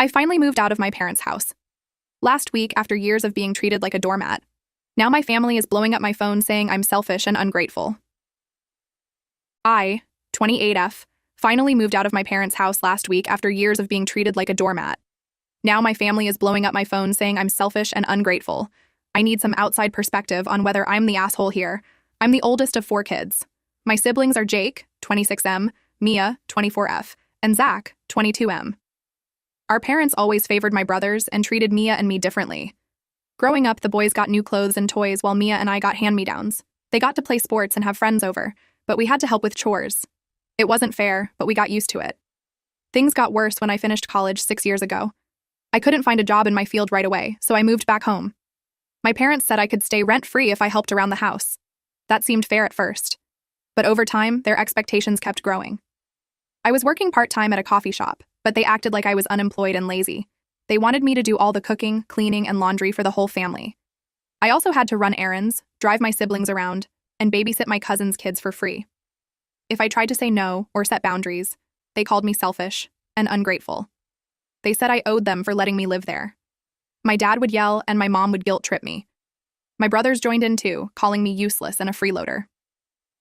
I finally moved out of my parents' house. Last week, after years of being treated like a doormat. Now my family is blowing up my phone saying I'm selfish and ungrateful. I, 28F, finally moved out of my parents' house last week after years of being treated like a doormat. Now my family is blowing up my phone saying I'm selfish and ungrateful. I need some outside perspective on whether I'm the asshole here. I'm the oldest of 4 kids. My siblings are Jake, 26M, Mia, 24F, and Zach, 22M. Our parents always favored my brothers and treated Mia and me differently. Growing up, the boys got new clothes and toys while Mia and I got hand-me-downs. They got to play sports and have friends over, but we had to help with chores. It wasn't fair, but we got used to it. Things got worse when I finished college 6 years ago. I couldn't find a job in my field right away, so I moved back home. My parents said I could stay rent-free if I helped around the house. That seemed fair at first. But over time, their expectations kept growing. I was working part-time at a coffee shop, but they acted like I was unemployed and lazy. They wanted me to do all the cooking, cleaning, and laundry for the whole family. I also had to run errands, drive my siblings around, and babysit my cousin's kids for free. If I tried to say no or set boundaries, they called me selfish and ungrateful. They said I owed them for letting me live there. My dad would yell and my mom would guilt-trip me. My brothers joined in too, calling me useless and a freeloader.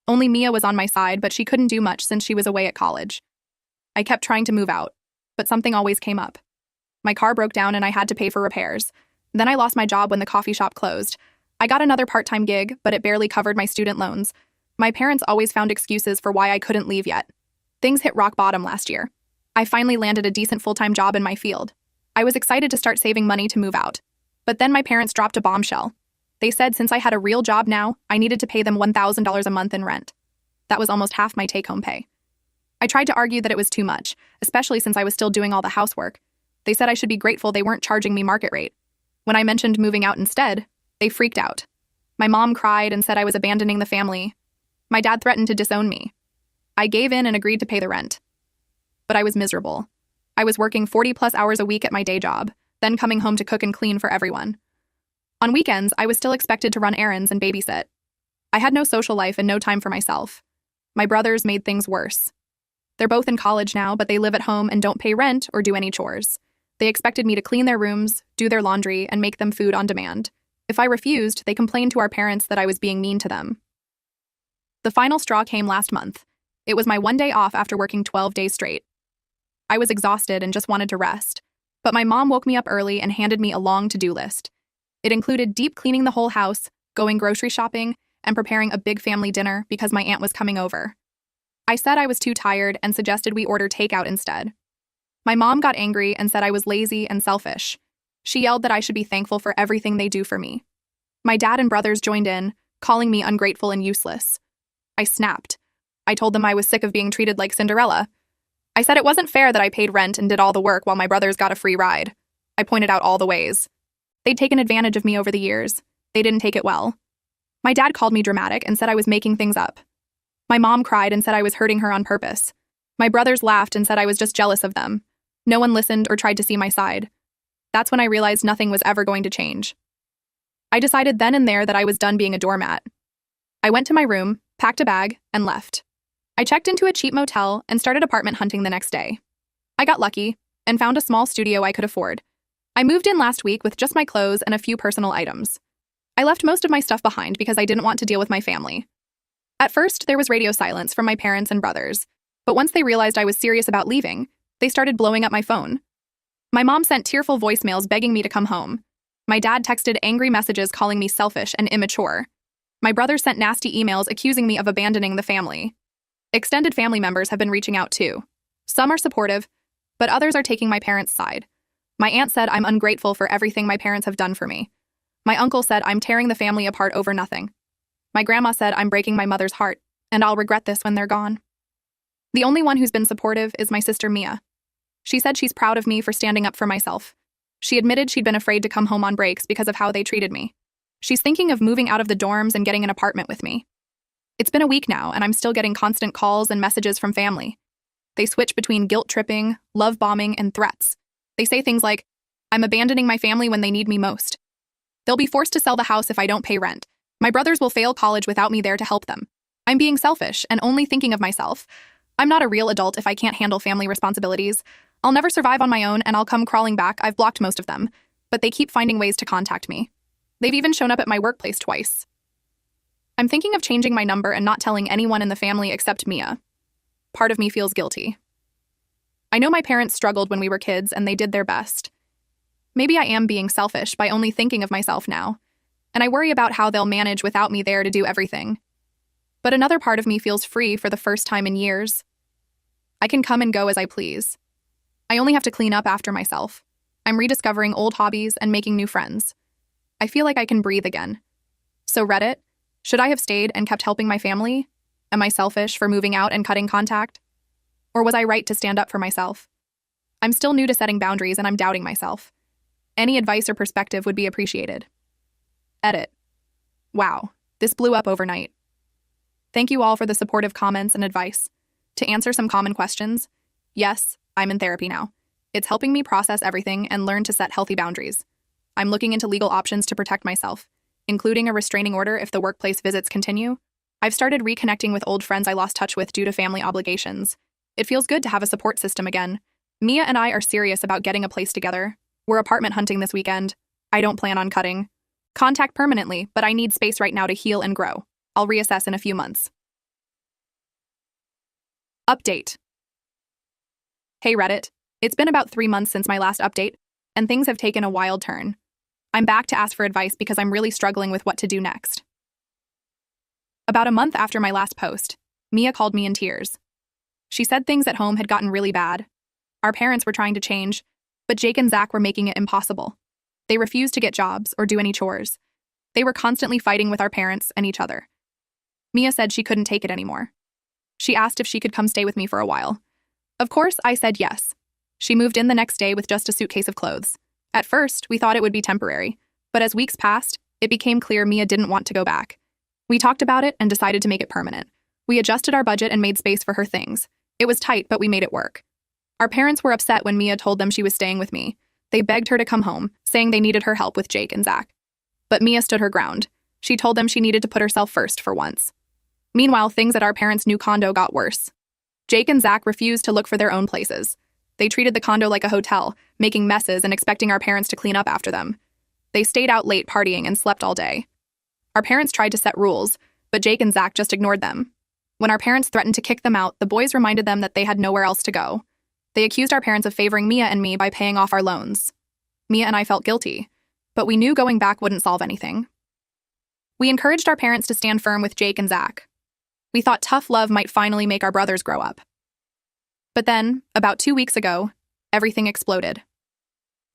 Only Mia was on my side, but she couldn't do much since she was away at college. I kept trying to move out, but something always came up. My car broke down and I had to pay for repairs. Then I lost my job when the coffee shop closed. I got another part-time gig, but it barely covered my student loans. My parents always found excuses for why I couldn't leave yet. Things hit rock bottom last year. I finally landed a decent full-time job in my field. I was excited to start saving money to move out. But then my parents dropped a bombshell. They said since I had a real job now, I needed to pay them $1,000 a month in rent. That was almost half my take-home pay. I tried to argue that it was too much, especially since I was still doing all the housework. They said I should be grateful they weren't charging me market rate. When I mentioned moving out instead, they freaked out. My mom cried and said I was abandoning the family. My dad threatened to disown me. I gave in and agreed to pay the rent. But I was miserable. I was working 40-plus hours a week at my day job, then coming home to cook and clean for everyone. On weekends, I was still expected to run errands and babysit. I had no social life and no time for myself. My brothers made things worse. They're both in college now, but they live at home and don't pay rent or do any chores. They expected me to clean their rooms, do their laundry, and make them food on demand. If I refused, they complained to our parents that I was being mean to them. The final straw came last month. It was my one day off after working 12 days straight. I was exhausted and just wanted to rest, but my mom woke me up early and handed me a long to-do list. It included deep cleaning the whole house, going grocery shopping, and preparing a big family dinner because my aunt was coming over. I said I was too tired and suggested we order takeout instead. My mom got angry and said I was lazy and selfish. She yelled that I should be thankful for everything they do for me. My dad and brothers joined in, calling me ungrateful and useless. I snapped. I told them I was sick of being treated like Cinderella. I said it wasn't fair that I paid rent and did all the work while my brothers got a free ride. I pointed out all the ways. They'd taken advantage of me over the years. They didn't take it well. My dad called me dramatic and said I was making things up. My mom cried and said I was hurting her on purpose. My brothers laughed and said I was just jealous of them. No one listened or tried to see my side. That's when I realized nothing was ever going to change. I decided then and there that I was done being a doormat. I went to my room, packed a bag, and left. I checked into a cheap motel and started apartment hunting the next day. I got lucky and found a small studio I could afford. I moved in last week with just my clothes and a few personal items. I left most of my stuff behind because I didn't want to deal with my family. At first, there was radio silence from my parents and brothers, but once they realized I was serious about leaving, they started blowing up my phone. My mom sent tearful voicemails begging me to come home. My dad texted angry messages calling me selfish and immature. My brother sent nasty emails accusing me of abandoning the family. Extended family members have been reaching out too. Some are supportive, but others are taking my parents' side. My aunt said I'm ungrateful for everything my parents have done for me. My uncle said I'm tearing the family apart over nothing. My grandma said I'm breaking my mother's heart, and I'll regret this when they're gone. The only one who's been supportive is my sister Mia. She said she's proud of me for standing up for myself. She admitted she'd been afraid to come home on breaks because of how they treated me. She's thinking of moving out of the dorms and getting an apartment with me. It's been a week now, and I'm still getting constant calls and messages from family. They switch between guilt-tripping, love-bombing, and threats. They say things like, I'm abandoning my family when they need me most. They'll be forced to sell the house if I don't pay rent. My brothers will fail college without me there to help them. I'm being selfish and only thinking of myself. I'm not a real adult if I can't handle family responsibilities. I'll never survive on my own and I'll come crawling back. I've blocked most of them, but they keep finding ways to contact me. They've even shown up at my workplace twice. I'm thinking of changing my number and not telling anyone in the family except Mia. Part of me feels guilty. I know my parents struggled when we were kids and they did their best. Maybe I am being selfish by only thinking of myself now, and I worry about how they'll manage without me there to do everything. But another part of me feels free for the first time in years. I can come and go as I please. I only have to clean up after myself. I'm rediscovering old hobbies and making new friends. I feel like I can breathe again. So Reddit, should I have stayed and kept helping my family? Am I selfish for moving out and cutting contact? Or was I right to stand up for myself? I'm still new to setting boundaries and I'm doubting myself. Any advice or perspective would be appreciated. Edit. Wow, this blew up overnight. Thank you all for the supportive comments and advice. To answer some common questions, yes, I'm in therapy now. It's helping me process everything and learn to set healthy boundaries. I'm looking into legal options to protect myself, including a restraining order if the workplace visits continue. I've started reconnecting with old friends I lost touch with due to family obligations. It feels good to have a support system again. Mia and I are serious about getting a place together. We're apartment hunting this weekend. I don't plan on cutting contact permanently, but I need space right now to heal and grow. I'll reassess in a few months. Update. Hey Reddit, it's been about 3 months since my last update, and things have taken a wild turn. I'm back to ask for advice because I'm really struggling with what to do next. About a month after my last post, Mia called me in tears. She said things at home had gotten really bad. Our parents were trying to change, but Jake and Zach were making it impossible. They refused to get jobs or do any chores. They were constantly fighting with our parents and each other. Mia said she couldn't take it anymore. She asked if she could come stay with me for a while. Of course, I said yes. She moved in the next day with just a suitcase of clothes. At first, we thought it would be temporary, but as weeks passed, it became clear Mia didn't want to go back. We talked about it and decided to make it permanent. We adjusted our budget and made space for her things. It was tight, but we made it work. Our parents were upset when Mia told them she was staying with me. They begged her to come home, saying they needed her help with Jake and Zach. But Mia stood her ground. She told them she needed to put herself first for once. Meanwhile, things at our parents' new condo got worse. Jake and Zach refused to look for their own places. They treated the condo like a hotel, making messes and expecting our parents to clean up after them. They stayed out late partying and slept all day. Our parents tried to set rules, but Jake and Zach just ignored them. When our parents threatened to kick them out, the boys reminded them that they had nowhere else to go. They accused our parents of favoring Mia and me by paying off our loans. Mia and I felt guilty, but we knew going back wouldn't solve anything. We encouraged our parents to stand firm with Jake and Zach. We thought tough love might finally make our brothers grow up. But then, about 2 weeks ago, everything exploded.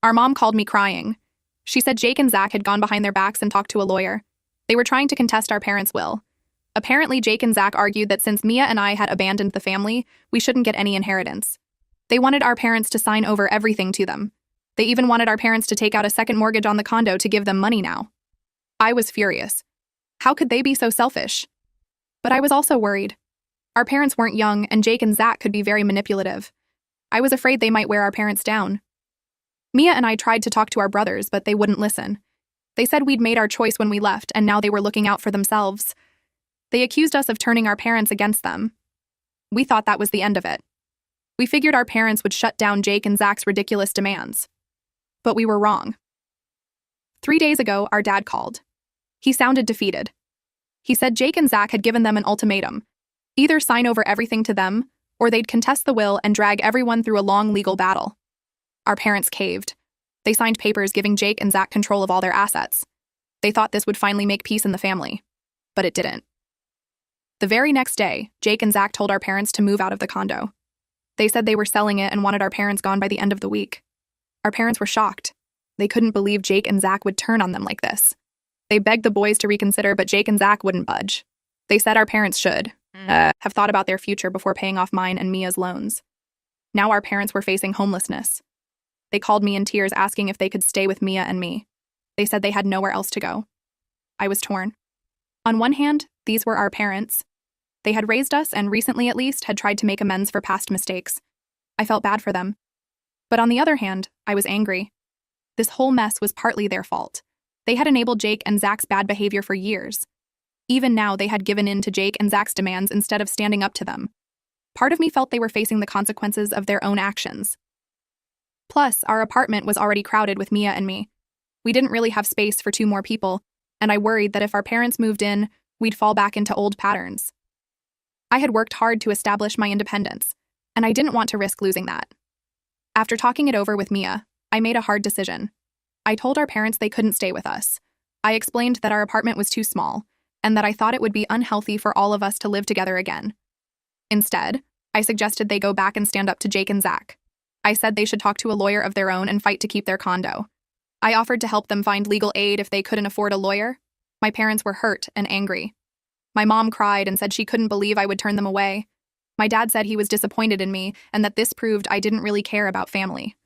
Our mom called me crying. She said Jake and Zach had gone behind their backs and talked to a lawyer. They were trying to contest our parents' will. Apparently, Jake and Zach argued that since Mia and I had abandoned the family, we shouldn't get any inheritance. They wanted our parents to sign over everything to them. They even wanted our parents to take out a second mortgage on the condo to give them money now. I was furious. How could they be so selfish? But I was also worried. Our parents weren't young, and Jake and Zach could be very manipulative. I was afraid they might wear our parents down. Mia and I tried to talk to our brothers, but they wouldn't listen. They said we'd made our choice when we left, and now they were looking out for themselves. They accused us of turning our parents against them. We thought that was the end of it. We figured our parents would shut down Jake and Zach's ridiculous demands. But we were wrong. 3 days ago, our dad called. He sounded defeated. He said Jake and Zach had given them an ultimatum. Either sign over everything to them, or they'd contest the will and drag everyone through a long legal battle. Our parents caved. They signed papers giving Jake and Zach control of all their assets. They thought this would finally make peace in the family. But it didn't. The very next day, Jake and Zach told our parents to move out of the condo. They said they were selling it and wanted our parents gone by the end of the week. Our parents were shocked. They couldn't believe Jake and Zach would turn on them like this. They begged the boys to reconsider, but Jake and Zach wouldn't budge. They said our parents should have thought about their future before paying off mine and Mia's loans. Now our parents were facing homelessness. They called me in tears asking if they could stay with Mia and me. They said they had nowhere else to go. I was torn. On one hand, these were our parents. They had raised us and recently at least had tried to make amends for past mistakes. I felt bad for them. But on the other hand, I was angry. This whole mess was partly their fault. They had enabled Jake and Zach's bad behavior for years. Even now, they had given in to Jake and Zach's demands instead of standing up to them. Part of me felt they were facing the consequences of their own actions. Plus, our apartment was already crowded with Mia and me. We didn't really have space for 2 more people, and I worried that if our parents moved in, we'd fall back into old patterns. I had worked hard to establish my independence, and I didn't want to risk losing that. After talking it over with Mia, I made a hard decision. I told our parents they couldn't stay with us. I explained that our apartment was too small, and that I thought it would be unhealthy for all of us to live together again. Instead, I suggested they go back and stand up to Jake and Zach. I said they should talk to a lawyer of their own and fight to keep their condo. I offered to help them find legal aid if they couldn't afford a lawyer. My parents were hurt and angry. My mom cried and said she couldn't believe I would turn them away. My dad said he was disappointed in me and that this proved I didn't really care about family.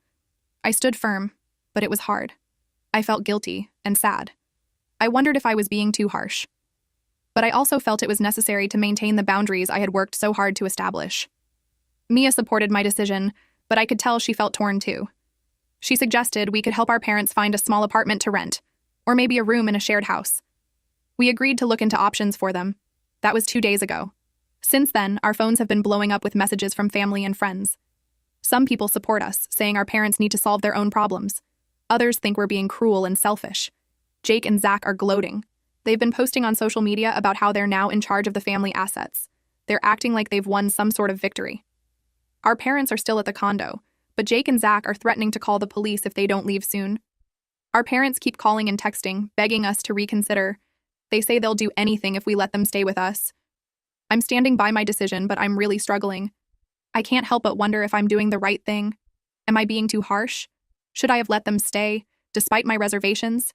I stood firm, but it was hard. I felt guilty and sad. I wondered if I was being too harsh. But I also felt it was necessary to maintain the boundaries I had worked so hard to establish. Mia supported my decision, but I could tell she felt torn too. She suggested we could help our parents find a small apartment to rent, or maybe a room in a shared house. We agreed to look into options for them. That was 2 days ago. Since then, our phones have been blowing up with messages from family and friends. Some people support us, saying our parents need to solve their own problems. Others think we're being cruel and selfish. Jake and Zach are gloating. They've been posting on social media about how they're now in charge of the family assets. They're acting like they've won some sort of victory. Our parents are still at the condo, but Jake and Zach are threatening to call the police if they don't leave soon. Our parents keep calling and texting, begging us to reconsider. They say they'll do anything if we let them stay with us. I'm standing by my decision, but I'm really struggling. I can't help but wonder if I'm doing the right thing. Am I being too harsh? Should I have let them stay, despite my reservations?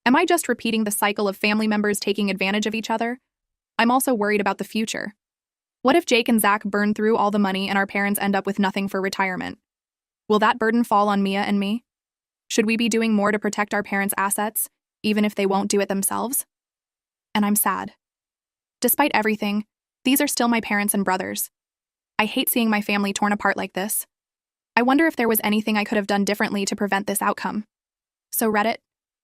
Am I just repeating the cycle of family members taking advantage of each other? I'm also worried about the future. What if Jake and Zach burn through all the money and our parents end up with nothing for retirement? Will that burden fall on Mia and me? Should we be doing more to protect our parents' assets, even if they won't do it themselves? And I'm sad. Despite everything, these are still my parents and brothers. I hate seeing my family torn apart like this. I wonder if there was anything I could have done differently to prevent this outcome. So Reddit,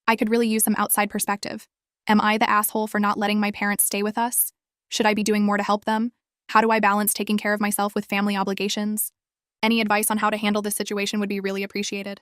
I could really use some outside perspective. Am I the asshole for not letting my parents stay with us? Should I be doing more to help them? How do I balance taking care of myself with family obligations? Any advice on how to handle this situation would be really appreciated.